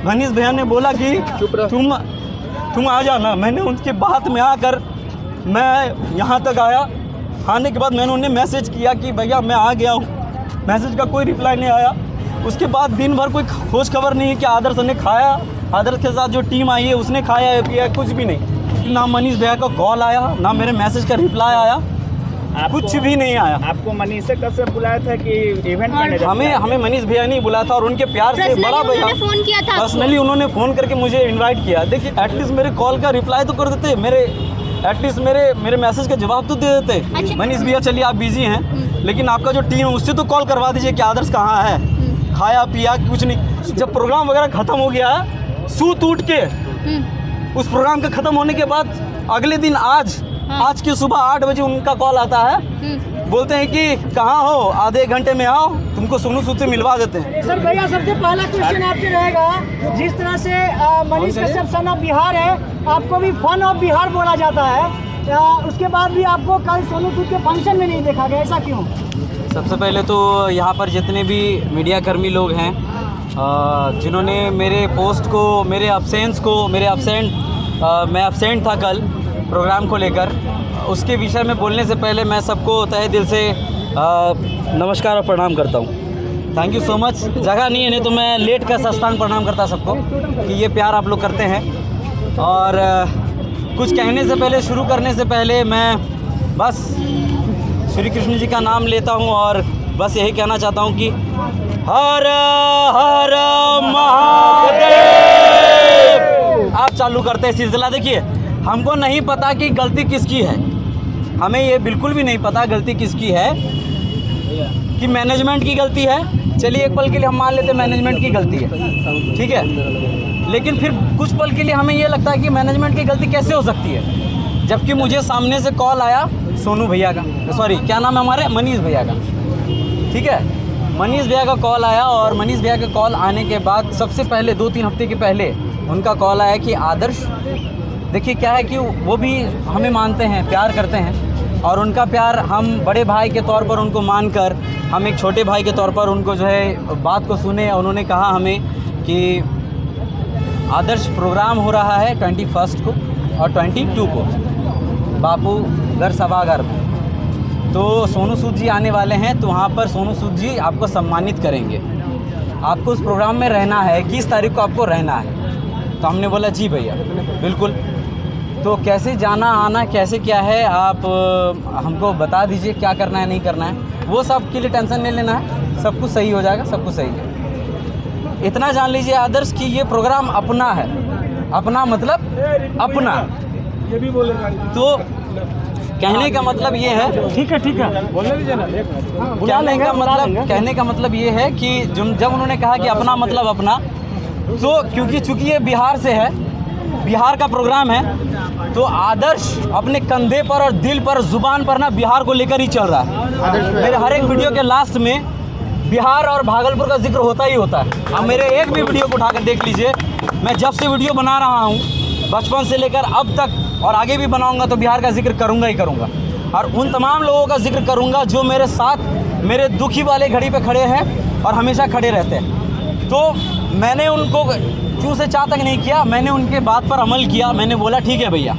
मनीष भैया ने बोला कि तुम आ जाना। मैंने उनकी बात में आकर मैं यहाँ तक आया। आने के बाद मैंने उन्हें मैसेज किया कि भैया मैं आ गया हूँ। मैसेज का कोई रिप्लाई नहीं आया। उसके बाद दिन भर कोई खोज खबर नहीं है कि आदर्श ने खाया, आदर्श के साथ जो टीम आई है उसने खाया है पिया, कुछ भी नहीं। ना मनीष भैया का कॉल आया, ना मेरे मैसेज का रिप्लाई आया, कुछ भी नहीं आया। आपको मनीष से कब से बुलाया था कि इवेंट मैनेजर? हमें मनीष भैया नहीं बुलाया था, और उनके प्यार से बड़ा भैया फोन किया था। पर्सनली उन्होंने फ़ोन करके मुझे इनवाइट किया। देखिए एटलीस्ट मेरे कॉल का रिप्लाई तो कर देते, एटलीस्ट मेरे मैसेज का जवाब तो दे देते। अच्छा। मनीष भैया चलिए आप बिजी हैं, लेकिन आपका जो टीम है उससे तो कॉल करवा दीजिए कि आदर्श कहाँ है, खाया पिया कुछ नहीं। जब प्रोग्राम वगैरह ख़त्म हो गया, सूत उठ के उस प्रोग्राम का ख़त्म होने के बाद अगले दिन आज की सुबह 8 बजे उनका कॉल आता है। बोलते हैं कि कहाँ हो, आधे घंटे में आओ, तुमको सोनू सूद से मिलवा देते हैं। सर भैया सबसे पहला क्वेश्चन आपसे रहेगा, जिस तरह से मनीष कश्यप सन ऑफ बिहार है, आपको भी फन ऑफ बिहार बोला जाता है, उसके बाद भी आपको कल सोनू सूद के फंक्शन में नहीं देखा गया, ऐसा क्यों? सबसे पहले तो यहाँ पर जितने भी मीडिया कर्मी लोग हैं जिन्होंने मेरे पोस्ट को, मैं एब्सेंट था कल प्रोग्राम को लेकर, उसके विषय में बोलने से पहले मैं सबको तहे दिल से नमस्कार और प्रणाम करता हूँ। Thank you so much. जगह नहीं है, नहीं तो मैं लेट का साष्टांग प्रणाम करता सबको कि ये प्यार आप लोग करते हैं। और कुछ कहने से पहले, शुरू करने से पहले मैं बस श्री कृष्ण जी का नाम लेता हूँ और बस यही कहना चाहता हूँ कि हर हर महादेव। आप चालू करते हैं सिलसिला। देखिए हमको नहीं पता कि गलती किसकी है, हमें ये बिल्कुल भी नहीं पता गलती किसकी है, कि मैनेजमेंट की गलती है। चलिए एक पल के लिए हम मान लेते हैं मैनेजमेंट की गलती है, ठीक है, लेकिन फिर कुछ पल के लिए हमें ये लगता है कि मैनेजमेंट की गलती कैसे हो सकती है, जबकि मुझे सामने से कॉल आया सोनू भैया का, सॉरी क्या नाम है हमारे, मनीष भैया का, ठीक है, मनीष भैया का कॉल आया। और मनीष भैया का कॉल आने के बाद सबसे पहले 2-3 हफ्ते के पहले उनका कॉल आया कि आदर्श, देखिए क्या है कि वो भी हमें मानते हैं, प्यार करते हैं, और उनका प्यार हम बड़े भाई के तौर पर उनको मानकर, हम एक छोटे भाई के तौर पर उनको जो है बात को सुने। उन्होंने कहा हमें कि आदर्श प्रोग्राम हो रहा है 21 को और 22 को बापू घर सभागार में, तो सोनू सूद जी आने वाले हैं, तो वहाँ पर सोनू सूद जी आपको सम्मानित करेंगे, आपको उस प्रोग्राम में रहना है, 21 तारीख को आपको रहना है। तो हमने बोला जी भैया बिल्कुल। तो कैसे जाना आना कैसे क्या है आप हमको बता दीजिए, क्या करना है नहीं करना है, वो सब के लिए टेंशन नहीं लेना है, सब कुछ सही हो जाएगा, सब कुछ सही है। इतना जान लीजिए आदर्श कि ये प्रोग्राम अपना है, अपना मतलब अपना, ये भी बोलेगा तो कहने का मतलब ये है, ठीक है बोलने दीजिए ना। कहने का मतलब ये है कि जब उन्होंने कहा कि अपना मतलब अपना, तो क्योंकि चूँकि ये बिहार से है, बिहार का प्रोग्राम है, तो आदर्श अपने कंधे पर और दिल पर, जुबान पर ना बिहार को लेकर ही चल रहा है। मेरे हर एक वीडियो के लास्ट में बिहार और भागलपुर का जिक्र होता ही होता है। आप मेरे एक भी वीडियो को उठाकर देख लीजिए, मैं जब से वीडियो बना रहा हूँ बचपन से लेकर अब तक और आगे भी बनाऊँगा तो बिहार का जिक्र करूँगा ही करूँगा, और उन तमाम लोगों का जिक्र करूँगा जो मेरे साथ मेरे दुखी वाले घड़ी पे खड़े हैं और हमेशा खड़े रहते हैं। तो मैंने उनको चूँ से चाह तक नहीं किया, मैंने उनके बात पर अमल किया। मैंने बोला ठीक है भैया,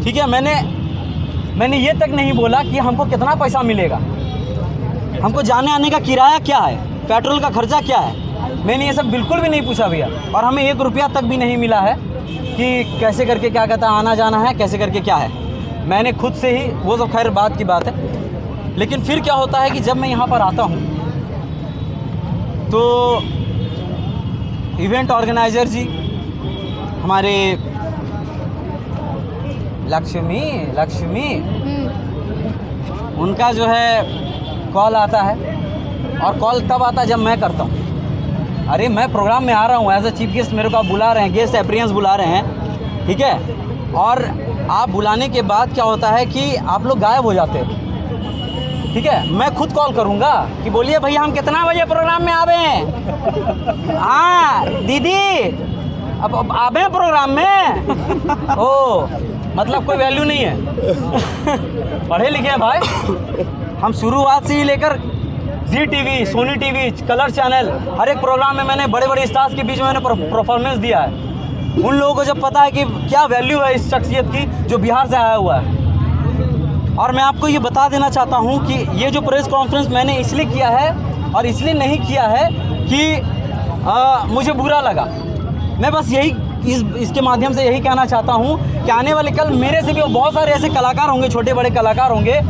ठीक है। मैंने ये तक नहीं बोला कि हमको कितना पैसा मिलेगा, हमको जाने आने का किराया क्या है, पेट्रोल का खर्चा क्या है, मैंने ये सब बिल्कुल भी नहीं पूछा भैया। और हमें 1 रुपया तक भी नहीं मिला है कि कैसे करके क्या कहता है आना जाना है, कैसे करके क्या है, मैंने खुद से ही, वो तो खैर बात की बात है। लेकिन फिर क्या होता है कि जब मैं यहाँ पर आता हूँ तो इवेंट ऑर्गेनाइज़र जी हमारे लक्ष्मी उनका जो है कॉल आता है, और कॉल तब आता है जब मैं करता हूँ, अरे मैं प्रोग्राम में आ रहा हूँ एज अ चीफ गेस्ट, मेरे को आप बुला रहे हैं, गेस्ट अपीयरेंस बुला रहे हैं, ठीक है। और आप बुलाने के बाद क्या होता है कि आप लोग गायब हो जाते हैं, ठीक है। मैं खुद कॉल करूँगा कि बोलिए भैया हम कितना बजे प्रोग्राम में आवे हैं, हाँ दीदी अब आवे हैं प्रोग्राम में, ओ मतलब कोई वैल्यू नहीं है। पढ़े लिखे हैं भाई, हम शुरुआत से ही लेकर Zee TV, Sony TV, colour channel, हर एक प्रोग्राम में मैंने बड़े बड़े स्टार्स के बीच में मैंने परफॉर्मेंस दिया है। उन लोगों को जब पता है कि क्या वैल्यू है इस शख्सियत की जो बिहार से आया हुआ है। और मैं आपको ये बता देना चाहता हूँ कि ये जो प्रेस कॉन्फ्रेंस मैंने इसलिए किया है और इसलिए नहीं किया है कि मुझे बुरा लगा। मैं बस यही इसके माध्यम से यही कहना चाहता हूँ कि आने वाले कल मेरे से भी बहुत सारे ऐसे कलाकार होंगे, छोटे बड़े कलाकार होंगे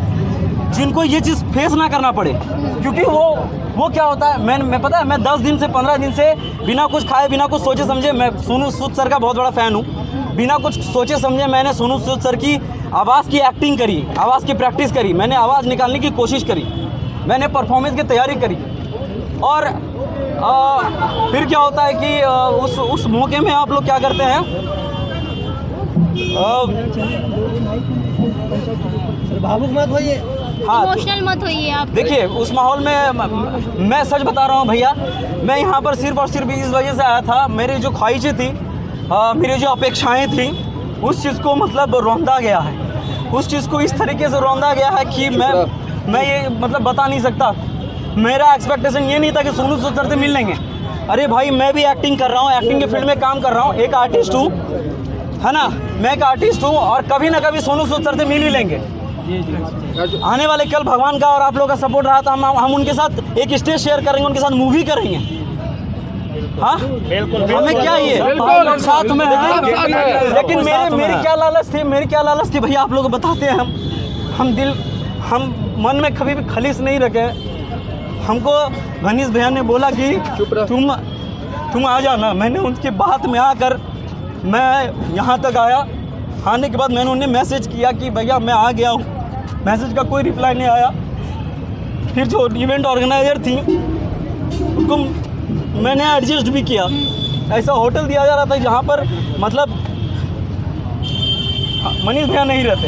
जिनको ये चीज़ फेस ना करना पड़े। क्योंकि वो क्या होता है, मैं पता है, मैं 10 दिन से 15 दिन से बिना कुछ खाए बिना कुछ सोचे समझे, मैं सोनू सूद सर का बहुत बड़ा फ़ैन हूँ, बिना कुछ सोचे समझे मैंने सोनू सूद सर की आवाज़ की एक्टिंग करी, आवाज़ की प्रैक्टिस करी, मैंने आवाज़ निकालने की कोशिश करी, मैंने परफॉर्मेंस की तैयारी करी। और फिर क्या होता है कि उस मौके में आप लोग क्या करते हैं, भावुक मत होइए, हाँ इमोशनल मत होइए आप। देखिए उस माहौल में मैं सच बता रहा हूँ भैया, मैं यहाँ पर सिर्फ और सिर्फ इस वजह से आया था, मेरी जो ख्वाहिशें थी, मेरी जो अपेक्षाएं थी, उस चीज़ को मतलब रौंदा गया है, उस चीज़ को इस तरीके से रौंदा गया है कि मैं ये मतलब बता नहीं सकता। मेरा एक्सपेक्टेशन ये नहीं था कि सोनू सूद सर से मिल लेंगे। अरे भाई मैं भी एक्टिंग कर रहा हूँ, एक्टिंग के फील्ड में काम कर रहा हूँ, एक आर्टिस्ट हूँ, है ना, मैं एक आर्टिस्ट हूँ और कभी ना कभी सोनू सूद सर से मिल ही लेंगे। आने वाले कल भगवान का और आप लोगों का सपोर्ट रहा था, हम उनके साथ एक स्टेज शेयर करेंगे, उनके साथ मूवी करेंगे। हाँ बिल्कुल, हमें क्या ये साथ में है, लेकिन मेरी क्या लालच थी भैया, आप लोग बताते हैं, हम मन में कभी भी खलीस नहीं रखे। हमको गणेश भैया ने बोला कि तुम आ जाना, मैंने उनकी बात में आकर मैं यहाँ तक आया। आने के बाद मैंने उन्हें मैसेज किया कि भैया मैं आ गया हूँ, मैसेज का कोई रिप्लाई नहीं आया। फिर जो इवेंट ऑर्गेनाइजर थी उनको मैंने एडजस्ट भी किया, ऐसा होटल दिया जा रहा था जहाँ पर मतलब मनीष भैया नहीं रहते,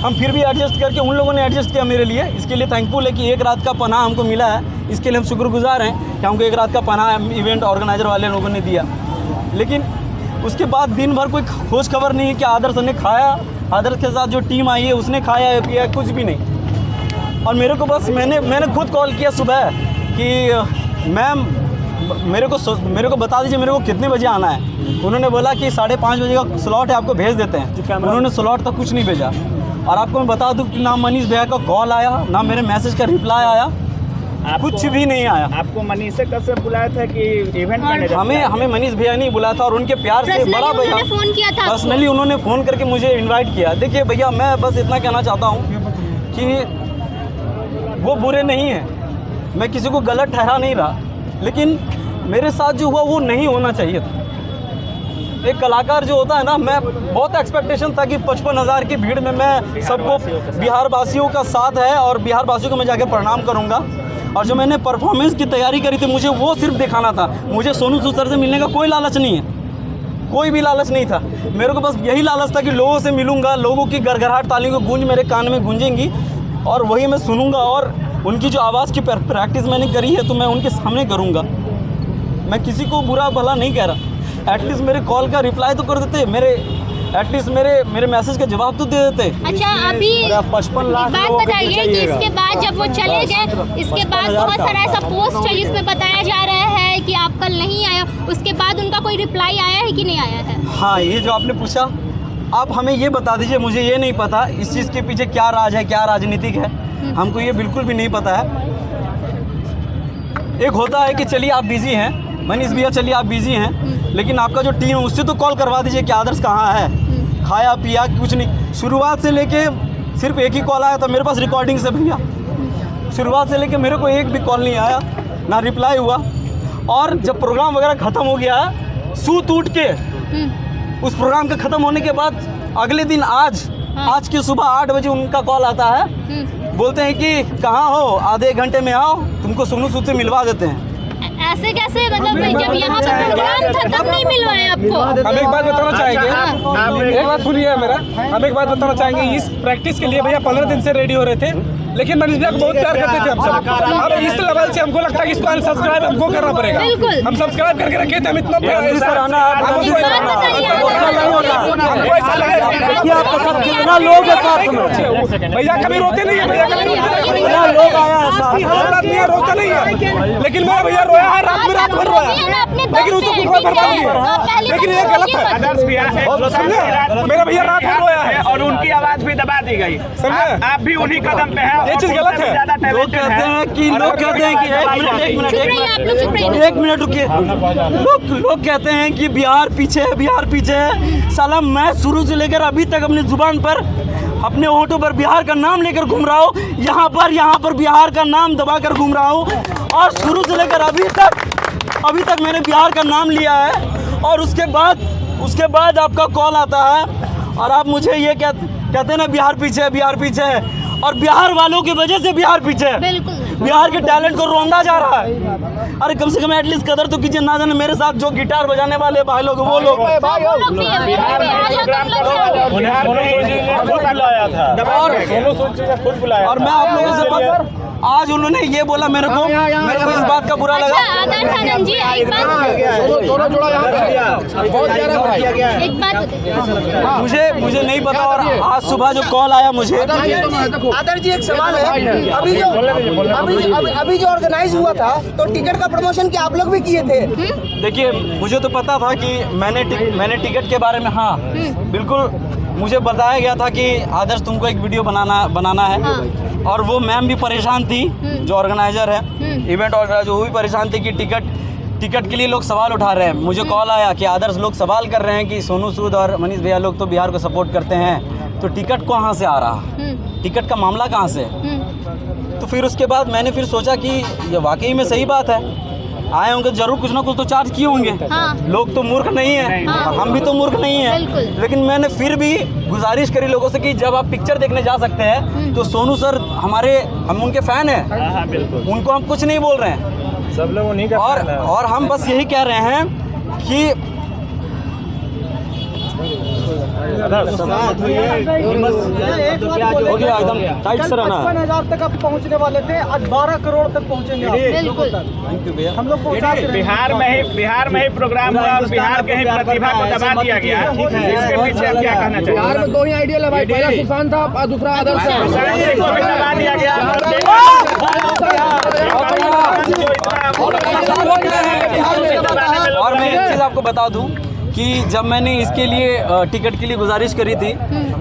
हम फिर भी एडजस्ट करके उन लोगों ने एडजस्ट किया मेरे लिए। इसके लिए थैंकफुल है कि एक रात का पनाह हमको मिला है, इसके लिए हम शुक्रगुजार हैं कि हमको एक रात का पनाह इवेंट ऑर्गेनाइजर वाले लोगों ने दिया। लेकिन उसके बाद दिन भर कोई खोज खबर नहीं है कि आदर्श ने खाया, आदर्श के साथ जो टीम आई है उसने खाया है पिया, कुछ भी नहीं। और मेरे को बस मैंने खुद कॉल किया सुबह कि मैम मेरे को बता दीजिए मेरे को कितने बजे आना है। उन्होंने बोला कि 5:30 बजे का स्लॉट है, आपको भेज देते हैं। उन्होंने स्लॉट तक कुछ नहीं भेजा। और आपको मैं बता दूं कि ना मनीष भैया का कॉल आया, ना मेरे मैसेज का रिप्लाई आया, कुछ भी नहीं आया। आपको मनीष से कब से बुलाया था कि इवेंट मैनेजर? हमें मनीष भैया नहीं बुलाया था और उनके प्यार से बड़ा भैया फोन किया था, पर्सनली उन्होंने फ़ोन करके मुझे इनवाइट किया। देखिए भैया मैं बस इतना कहना चाहता हूँ कि वो बुरे नहीं हैं, मैं किसी को गलत ठहरा नहीं रहा, लेकिन मेरे साथ जो हुआ वो नहीं होना चाहिए था। एक कलाकार जो होता है ना, मैं बहुत एक्सपेक्टेशन था कि 55,000 की भीड़ में मैं सबको बिहार वासियों का साथ है और बिहार वासियों को मैं जाके प्रणाम करूंगा। और जो मैंने परफॉर्मेंस की तैयारी करी थी मुझे वो सिर्फ दिखाना था। मुझे सोनू सूद सर से मिलने का कोई लालच नहीं है, कोई भी लालच नहीं था। मेरे को बस यही लालच था कि लोगों से मिलूंगा, लोगों की गड़गड़ाहट तालियों की गूंज मेरे कान में गूंजेंगी और वही मैं सुनूंगा। और उनकी जो आवाज़ की प्रैक्टिस मैंने करी है तो मैं उनके सामने करूँगा। मैं किसी को बुरा भला नहीं कह रहा, एटलीस्ट मेरे कॉल का रिप्लाई तो कर देते, एटलीस्ट मेरे मैसेज का जवाब तो दे देते। अच्छा अभी 55 लाख बात बताइए कि इसके बाद जब वो चले गए, इसके बाद बहुत सारा ऐसा पोस्ट है जिसमें बताया जा रहा है कि आप कल नहीं आए, उसके बाद उनका कोई रिप्लाई आया है कि नहीं आया है? हाँ, ये जो आपने पूछा, आप हमें ये बता दीजिए, मुझे ये नहीं पता इस चीज़ के पीछे क्या राज है, क्या राजनीतिक है, हमको ये बिल्कुल भी नहीं पता है। एक होता है कि चलिए आप बिजी हैं मनीष भैया, चलिए आप बिजी हैं, लेकिन आपका जो टीम है उससे तो कॉल करवा दीजिए कि आदर्श कहाँ है, खाया पिया कुछ नहीं। शुरुआत से लेके सिर्फ एक ही कॉल आया था मेरे पास रिकॉर्डिंग से भैया, शुरुआत से लेके मेरे को एक भी कॉल नहीं आया, ना रिप्लाई हुआ। और जब प्रोग्राम वगैरह ख़त्म हो गया, सूत उठ के उस प्रोग्राम के ख़त्म होने के बाद अगले दिन आज की सुबह 8 बजे उनका कॉल आता है, बोलते हैं कि कहाँ हो, आधे एक घंटे में आओ, तुमको सोनू सूद से मिलवा देते हैं। ऐसे कैसे, मतलब जब यहाँ पे प्रोग्राम था तब नहीं मिलवाए आपको? हम एक बात बताना चाहेंगे, एक बात सुनिए मेरा, हम एक बात बताना चाहेंगे। इस प्रैक्टिस के लिए भैया 15 दिन से रेडी हो रहे थे, लेकिन मनीष भैया को बहुत प्यार करते थे हम सब। अब इस लेवल से हमको लगता है कि इसको अनसब्सक्राइब हमको करना पड़ेगा। हम सब्सक्राइब करके रखे थे, हम इतना भैया कभी रोते नहीं है, भैया कभी लोग आया रोता नहीं है, लेकिन मेरा भैया रोया है, रात में रात भर रोया है, लेकिन उसको कुछ बर्बाद नहीं है। लेकिन ये गलत है, मेरा भैया रात में रोया है और उनकी आवाज भी दबा दी गई। समझे? आप भी उन्हीं कदम पे हैं। ये चीज गलत है। लोग कहते हैं कि एक मिनट रुकिए। लोग कहते हैं कि बिहार पीछे है, बिहार पीछे है। साला मैं शुरू से लेकर अभी तक अपनी जुबान पर, अपने होठों पर बिहार का नाम लेकर घूम रहा हूँ, यहाँ पर बिहार का नाम दबाकर घूम रहा हूँ, और शुरू से लेकर अभी तक मैंने बिहार का नाम लिया है। और उसके बाद आपका कॉल आता है और आप मुझे ये कहते हैं ना बिहार पीछे है, बिहार पीछे है, और बिहार वालों की वजह से बिहार पीछे है। बिहार के टैलेंट को रौंदा जा रहा है। अरे कम से कम एटलीस्ट कदर तो कीजिए। ना जाने मेरे साथ जो गिटार बजाने वाले भाई लोग, वो लोग और मैं आप लोगों से आज उन्होंने ये बोला मेरे को इस बात का बुरा लगा। मुझे नहीं पता। और आज सुबह जो कॉल आया मुझे, आदर जी एक सवाल है, अभी जो ऑर्गेनाइज हुआ था तो टिकट का प्रमोशन क्या आप लोग भी किए थे? देखिए मुझे तो पता था कि मैंने टिकट के बारे में, हाँ बिल्कुल मुझे बताया गया था कि आदर्श तुमको एक वीडियो बनाना है। और वो मैम भी परेशान थी, जो ऑर्गेनाइजर है, इवेंट ऑर्गेनाइजर, वो भी परेशान थी कि टिकट के लिए लोग सवाल उठा रहे हैं। मुझे कॉल आया कि आदर्श लोग सवाल कर रहे हैं कि सोनू सूद और मनीष भैया लोग तो बिहार को सपोर्ट करते हैं, तो टिकट कहाँ से आ रहा, टिकट का मामला कहाँ से। तो फिर उसके बाद मैंने फिर सोचा कि ये वाकई में सही बात है, आए होंगे जरूर कुछ ना कुछ तो चार्ज किए होंगे। लोग तो मूर्ख नहीं है, हम भी तो मूर्ख नहीं है। लेकिन मैंने फिर भी गुजारिश करी लोगों से कि जब आप पिक्चर देखने जा सकते हैं तो सोनू सर हम उनके फैन हैं, उनको हम कुछ नहीं बोल रहे हैं, सब लोग उन्हीं का और हम बस यही कह रहे हैं कि एकदम टाइट से रहना। 55,000 तक आप पहुंचने वाले थे, आज 12 करोड़ तक पहुंचेंगे। हम लोग बिहार में ही प्रोग्राम हुआ और बिहार के ही प्रतिभा को दबा दिया गया। इसके पीछे आप क्या कहना चाहिए? बिहार में दो ही आइडियल है भाई, पहला सुशांत था और दूसरा आदर्श था। दबा दिया गया। और मैं एक चीज़ आपको बता दूं कि जब मैंने इसके लिए टिकट के लिए गुजारिश करी थी,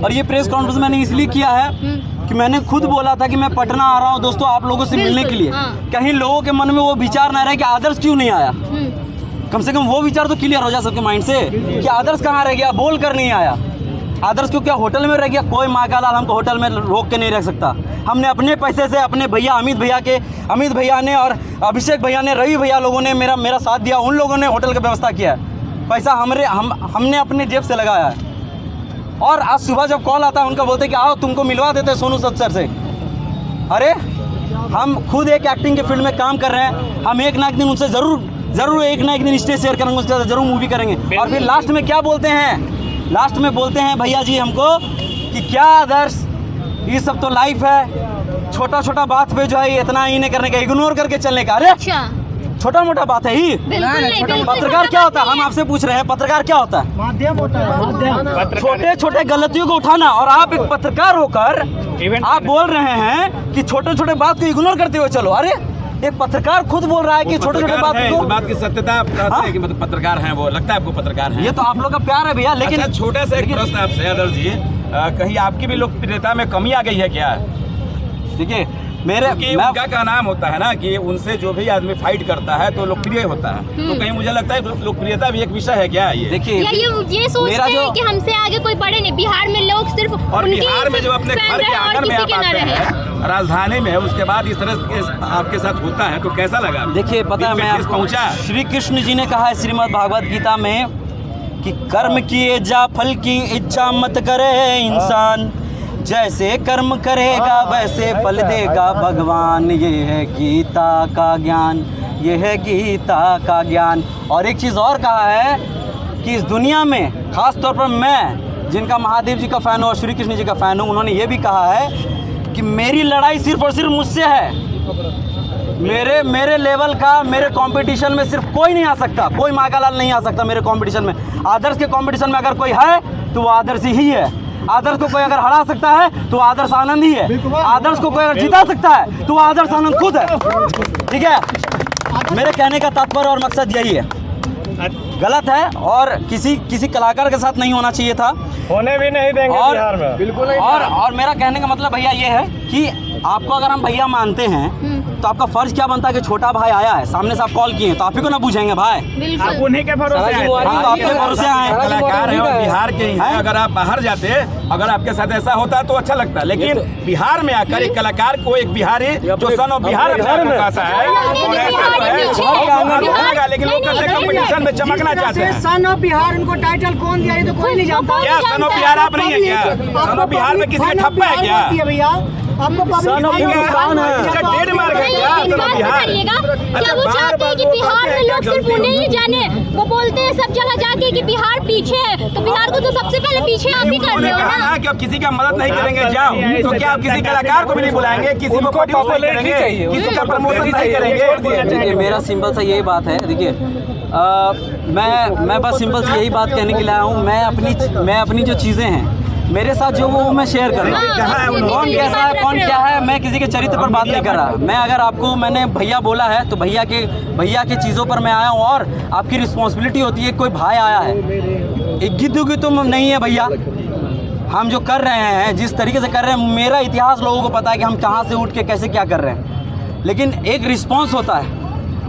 और ये प्रेस कॉन्फ्रेंस मैंने इसलिए किया है कि मैंने खुद बोला था कि मैं पटना आ रहा हूँ दोस्तों आप लोगों से मिलने के लिए। कहीं लोगों के मन में वो विचार ना रहे कि आदर्श क्यों नहीं आया। कम से कम वो विचार तो क्लियर हो जा सबके माइंड से कि आदर्श कहाँ रह गया, बोल कर नहीं आया। आदर्श क्यों क्या होटल में रह गया? कोई माँ का लाल हमको होटल में रोक के नहीं रख सकता। हमने अपने पैसे से अपने भैया अमित भैया ने और अभिषेक भैया ने, रवि भैया लोगों ने मेरा साथ दिया, उन लोगों ने होटल की व्यवस्था किया है। पैसा हमने अपने जेब से लगाया है। और आज सुबह जब कॉल आता है उनका बोलते कि आओ तुमको मिलवा देते सोनू सूद सर से। अरे हम खुद एक एक्टिंग के फील्ड में काम कर रहे हैं, हम एक ना एक दिन उनसे ज़रूर एक ना एक दिन स्टेज शेयर करेंगे, उसके बाद ज़रूर मूवी करेंगे। और फिर लास्ट में क्या बोलते हैं? लास्ट में बोलते हैं भैया जी हमको कि क्या आदर्श ये सब तो लाइफ है, छोटा छोटा बात पे जो है इतना ही नहीं करने का, इग्नोर करके चलने का। अरे छोटा मोटा बात है ही। पत्रकार क्या होता है? हम आपसे पूछ रहे हैं पत्रकार क्या होता है? माध्यम होता है, माध्यम। छोटे छोटे गलतियों को उठाना। और आप एक पत्रकार होकर आप बोल रहे हैं कि छोटे छोटे बात को इग्नोर करते हुए चलो। अरे एक पत्रकार खुद बोल रहा है कि छोटे छोटे बात को, बात की सत्यता आप कहते हैं कि मतलब पत्रकार हैं, वो लगता है आपको पत्रकार हैं। ये तो आप लोग का प्यार है भैया। लेकिन अच्छा, छोटा सा एक प्रश्न आपसे आदर्श जी, कहीं आपकी भी लोकप्रियता में कमी आ गई है क्या? देखिए उनका का नाम होता है ना कि उनसे जो भी आदमी फाइट करता है तो लोकप्रिय होता है, तो कहीं मुझे लगता है लोकप्रियता भी एक विषय है क्या? ये देखिए ये सोचते हैं कि हमसे आगे कोई बड़े नहीं। बिहार में लोग सिर्फ और बिहार में जो अपने घर के आंगन में आप आते हैं, राजधानी में, उसके बाद इस तरह आपके साथ होता है तो कैसा लगा? देखिए पता है मैं पहुँचा, श्री कृष्ण जी ने कहा है श्रीमद् भागवत गीता में कि कर्म किए जा फल की इच्छा मत करे इंसान, जैसे कर्म करेगा वैसे फल देगा भगवान। ये है गीता का ज्ञान, ये है गीता का ज्ञान। और एक चीज़ और कहा है कि इस दुनिया में ख़ास तौर पर मैं जिनका महादेव जी का फ़ैन हूँ और श्री कृष्ण जी का फ़ैन हूँ, उन्होंने ये भी कहा है कि मेरी लड़ाई सिर्फ और सिर्फ मुझसे है। मेरे लेवल का मेरे कंपटीशन में सिर्फ कोई नहीं आ सकता, कोई माकालाल नहीं आ सकता मेरे कंपटीशन में। आदर्श के कंपटीशन में अगर कोई है तो वो आदर्श ही है। आदर्श को कोई अगर हरा सकता है तो आदर्श आनंद ही है। आदर्श को कोई अगर जिता सकता है तो वो आदर्श आनंद खुद है। ठीक है, मेरे कहने का तात्पर्य और मकसद यही है। गलत है और किसी कलाकार के साथ नहीं होना चाहिए था, होने भी नहीं देंगे बिहार में। बिल्कुल। और मेरा कहने का मतलब भैया ये है कि आपको अगर हम भैया मानते हैं तो आपका फर्ज क्या बनता है कि छोटा भाई आया है, सामने से आप कॉल किए हैं तो आप ही को ना पूछेंगे भाई। आप उन्हीं के भरोसे आए थे। हाँ, तो आपके भरोसे आए। कलाकार हैं और बिहार के ही हैं। अगर आप बाहर जाते, अगर आपके साथ ऐसा होता तो अच्छा लगता, लेकिन बिहार में आकर एक कलाकार को एक बिहारी जो सन ऑफ बिहार कहता है और ऐसा लेकिन लोग कंपटीशन में चमकना चाहते हैं। सन ऑफ बिहार उनको टाइटल कौन दिया ये तो कोई नहीं जानता। क्या सन ऑफ बिहार आप नहीं है क्या? सन ऑफ बिहार में किसी का ठप्पा है क्या? भैया आपको सन ऑफ हिंदुस्तान है, डेढ़ मार्क है क्या सन ऑफ बिहार? क्या वो चाहते हैं कि बिहार में लोग सिर्फ उन्हें ही जाने? वो बोलते हैं सब जगह जाके कि बिहार पीछे है, तो बिहार को तो सबसे पहले पीछे आप ही कर रहे हो ना। कि अब किसी का मदद नहीं करेंगे जाओ, तो क्या आप किसी कलाकार को भी नहीं बुलाएंगे, किसी को प्रोड्यूस नहीं करेंगे, किसी का प्रमोशन नहीं करेंगे? देखिए, मेरा सिंपल सा यही बात है। देखिए, मैं बस सिंपल से यही बात कहने के लिए आया हूँ। मैं अपनी जो चीज़ें हैं मेरे साथ जो वो मैं शेयर कर रहा हूँ। कौन कैसा है, कौन क्या है, मैं किसी के चरित्र पर बात नहीं कर रहा। मैं अगर आपको मैंने भैया बोला है तो भैया के चीज़ों पर मैं आया हूँ। और आपकी रिस्पॉन्सिबिलिटी होती है, कोई भाई आया है, एक गिद्दू तो नहीं है भैया। हम जो कर रहे हैं, जिस तरीके से कर रहे हैं, मेरा इतिहास लोगों को पता है कि हम कहाँ से उठ के कैसे क्या कर रहे हैं। लेकिन एक रिस्पॉन्स होता है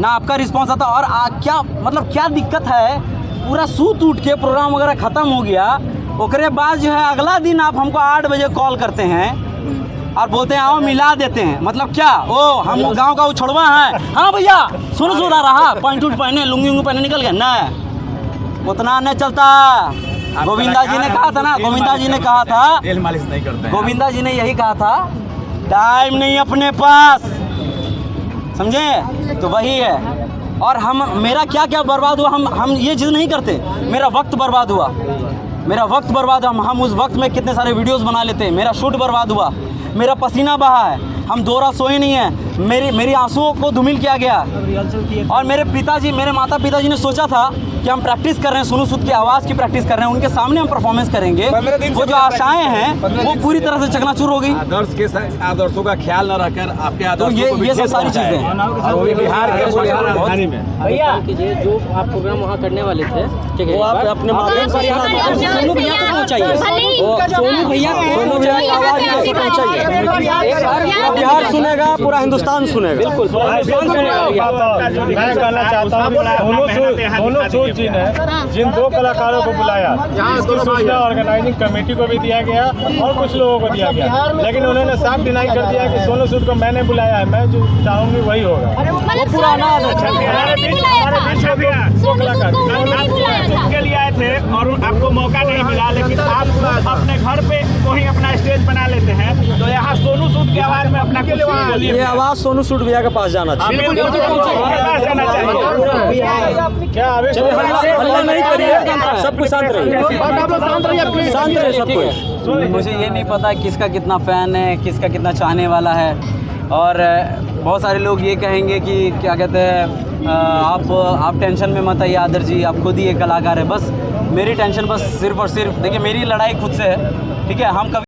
ना, आपका रिस्पॉन्स आता है। और क्या मतलब क्या दिक्कत है, पूरा सूत उठ के प्रोग्राम वगैरह ख़त्म हो गया, ओकरे बाद जो है अगला दिन आप हमको 8 बजे कॉल करते हैं और बोलते हैं आओ मिला देते हैं। मतलब क्या, ओ हम गांव का उछड़वा है? हाँ भैया, सुन रहा पैंट उठ पहने, लुंगी उंगी पहने निकल गया ना, उतना नहीं चलता। गोविंदा जी ने कहा था ना, गोविंदा जी ने कहा था, तेल मालिश नहीं करते हैं। गोविंदा जी ने यही कहा था, टाइम नहीं अपने पास, समझे? तो वही है। और मेरा क्या क्या बर्बाद हुआ, हम ये चीज़ नहीं करते। मेरा वक्त बर्बाद हुआ, मेरा वक्त बर्बाद। हम उस वक्त में कितने सारे वीडियोस बना लेते हैं। मेरा शूट बर्बाद हुआ, मेरा पसीना बहा है, हम 2 रात सोए नहीं हैं, मेरी आंसुओं को धूमिल किया गया। और मेरे माता पिताजी ने सोचा था कि हम प्रैक्टिस कर रहे हैं, सोनू सूद की आवाज़ की प्रैक्टिस कर रहे हैं, उनके सामने हम परफॉर्मेंस करेंगे। वो जो आशाएं हैं वो पूरी तरह से चकनाचूर हो गई। आदर्श के आदर्शों का ख्याल न रखकर आपके तो आदर्श ये सब सारी चीज़ें हैं। बिहार के में भैया जो आप प्रोग्राम वहाँ करने वाले थे, ठीक है, वो आप अपने माध्यम से सोनू भैया को पहुंचाइए। सोनू भैया की आवाज़ कैसे पहुंचाइए? बिहार सुनेगा, पूरा हिंदुस्तान सुनेगा। बिल्कुल, मैं कहना चाहता हूँ, सोनू सूद जी ने जिन 2 कलाकारों को बुलाया, इसकी सूचना ऑर्गेनाइजिंग कमेटी को भी दिया गया और कुछ लोगों को दिया गया, लेकिन उन्होंने साफ डिनाई कर दिया कि सोनू सूद को मैंने बुलाया है, मैं जो चाहूँगी वही होगा। पुराना के लिए आए थे और आपको मौका नहीं मिला, लेकिन आप अपने घर पे कोई अपना स्टेज बना लेते हैं, तो यहाँ सोनू सूद की आवाज़ में अपना कुछ बोलिए। ये आवाज़ सोनू सूद भैया के पास जाना चाहिए। क्या हल्ला नहीं करिए, सब कुछ शांत रहिए, शांत रहिए सब कुछ। मुझे ये नहीं पता किसका कितना फ़ैन है, किसका कितना चाहने वाला है। और बहुत सारे लोग ये कहेंगे कि क्या कहते हैं, आप टेंशन में मत आइए आदर जी, आप खुद ही एक कलाकार है। बस मेरी टेंशन बस सिर्फ और सिर्फ, देखिए मेरी लड़ाई खुद से है, ठीक है। हम कभी